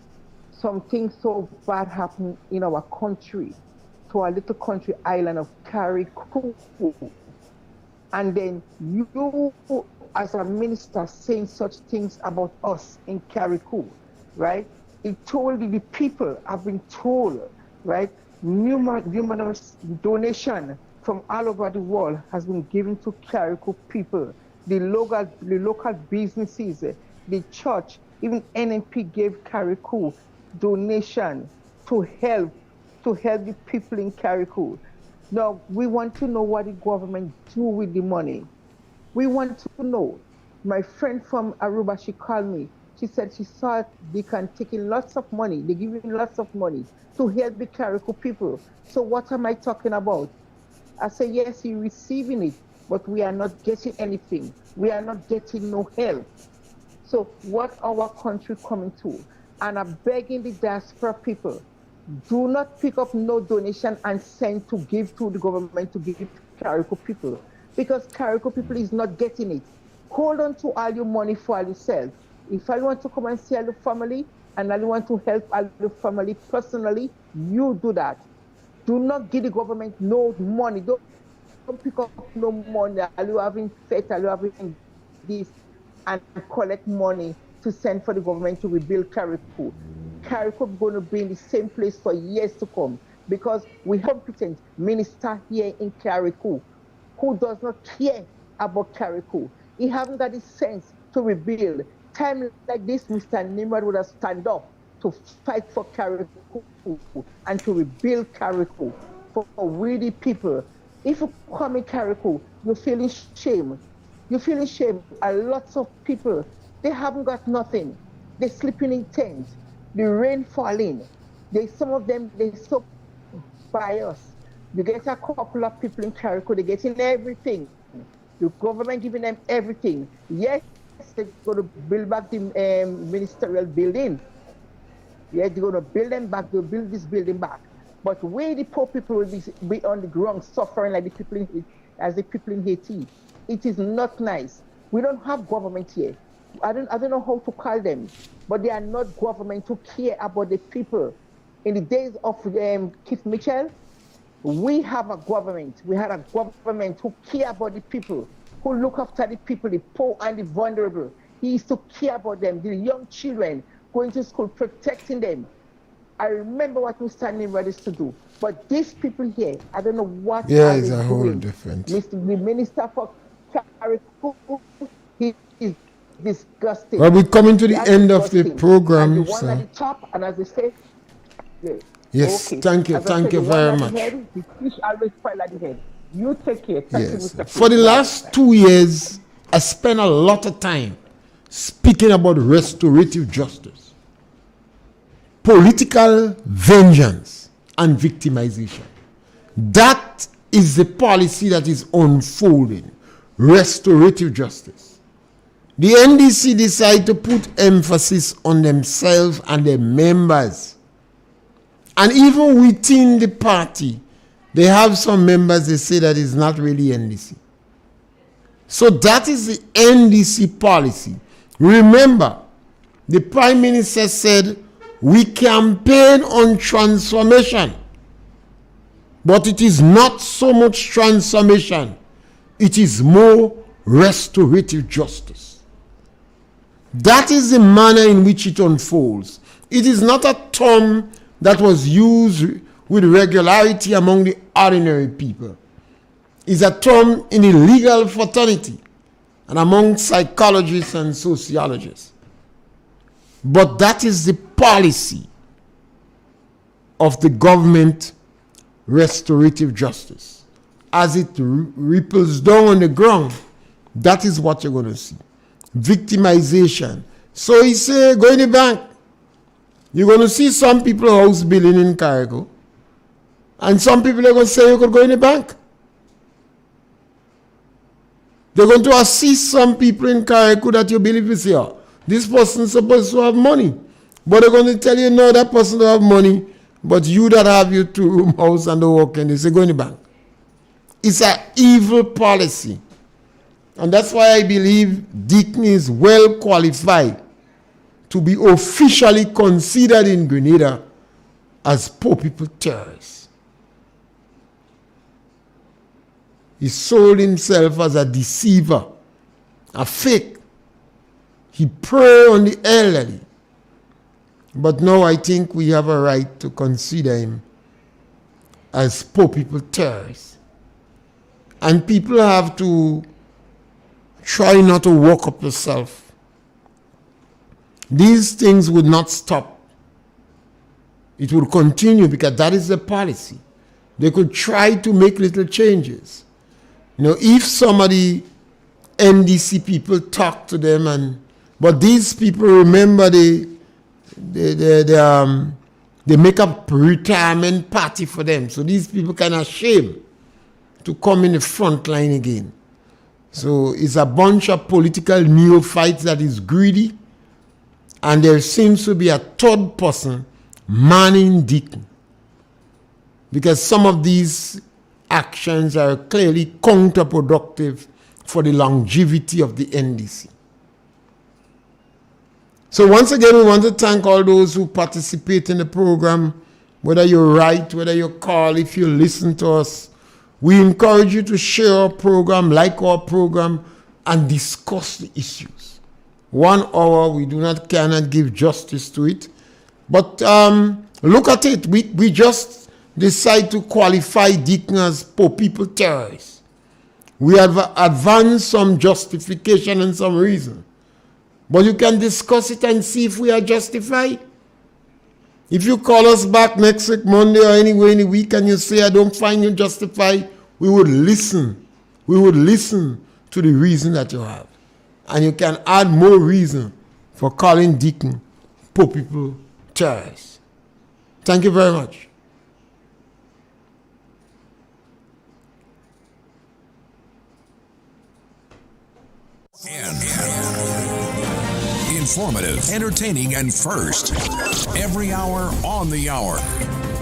something so bad happening in our country, to our little country island of Karakou. And then you, as a minister, saying such things about us in Karakou, right? It told the people have been told, right? Numerous donation from all over the world has been given to Carriacou people. The local businesses, the church, even NNP gave Carriacou donation to help the people in Carriacou. Now, we want to know what the government do with the money. We want to know. My friend from Aruba, she called me. She said she saw Deacon taking lots of money. They're giving lots of money to help the Carriacou people. So what am I talking about? I say, yes, you're receiving it, but we are not getting anything. We are not getting no help. So what our country coming to? And I'm begging the diaspora people, do not pick up no donation and send to give to the government to give to Carriacou people, because Carriacou people is not getting it. Hold on to all your money for yourself. If I want to come and see all your family and I want to help all your family personally, you do that. Do not give the government no money. Don't pick up no money. Are you having faith? Are you having this? And collect money to send for the government to rebuild Carriacou. Carriacou is going to be in the same place for years to come, because we have a competent minister here in Carriacou who does not care about Carriacou. He hasn't got the sense to rebuild. Time like this, Mr. Nimrod would have stand up to fight for Carriacou and to rebuild Carriacou for we the people. If you come in Carriacou, you're feeling shame. You're feeling shame. A lot of people, they haven't got nothing. They're sleeping in tents. The rain falling. Some of them, they're so biased. You get a couple of people in Carriacou, they're getting everything. The government giving them everything. Yes, they're going to build back the ministerial building. Yes, they're going to build them back. They'll build this building back. But where the poor people will be on the ground suffering like the people in Haiti. It is not nice. We don't have government here. I don't know how to call them, but they are not government to care about the people. In the days of Keith Mitchell, we have a government. We had a government who care about the people, who look after the people, the poor and the vulnerable. He used to care about them, the young children going to school, protecting them. I remember what Mr. Nimrod used to do. But these people here, I don't know what Yeah, are it's they a whole doing. different. The minister for Carriacou, he is disgusting. Well, we're coming to the That's end of the disgusting. program, And the one sir. at the top, and as they say, yeah. Yes, Okay. thank you. As I Thank said, you the one very at the much. head, the fish always fry at the head. You take care. Thank you, Yes. Mr. For the President. last 2 years, I spent a lot of time speaking about restorative justice, political vengeance, and victimization. That is the policy that is unfolding. Restorative justice. The NDC decided to put emphasis on themselves and their members. And even within the party, they have some members they say that is not really NDC. So that is the NDC policy. Remember, the Prime Minister said, we campaign on transformation. But it is not so much transformation. It is more restorative justice. That is the manner in which it unfolds. It is not a term that was used with regularity among the ordinary people. It's a term in the legal fraternity and among psychologists and sociologists. But that is the policy of the government, restorative justice. As it ripples down on the ground, that is what you're going to see. Victimization. So he said, go in the bank. You're going to see some people house building in Carriacou. And some people are going to say you could go in the bank. They're going to assist some people in Carriacou that you believe is here. This person is supposed to have money. But they're going to tell you, no, that person don't have money. But you that have your 2-room house and don't work in, they say, go in the bank. It's an evil policy. And that's why I believe Dickney is well qualified to be officially considered in Grenada as poor people terrorists. He sold himself as a deceiver, a fake. He preyed on the elderly. But now I think we have a right to consider him as poor people terrorists. And people have to try not to walk up yourself. These things would not stop. It will continue because that is the policy. They could try to make little changes. You know, if somebody, NDC people talk to them, but these people, remember, they make a retirement party for them. So these people kind of ashamed to come in the front line again. So it's a bunch of political neophytes that is greedy, and there seems to be a third person manning Deacon, because some of these actions are clearly counterproductive for the longevity of the NDC. So once again, we want to thank all those who participate in the program, whether you write, whether you call, if you listen to us. We encourage you to share our program, like our program, and discuss the issues. 1 hour, we cannot give justice to it. But look at it. We just decide to qualify Deacon as poor people terrorists. We have advanced some justification and some reason. But you can discuss it and see if we are justified. If you call us back next week, Monday or anywhere in the week, and you say, I don't find you justified, we would listen. We would listen to the reason that you have. And you can add more reason for calling Deacon poor people terrorists. Thank you very much. Informative, entertaining, and first. Every hour on the hour.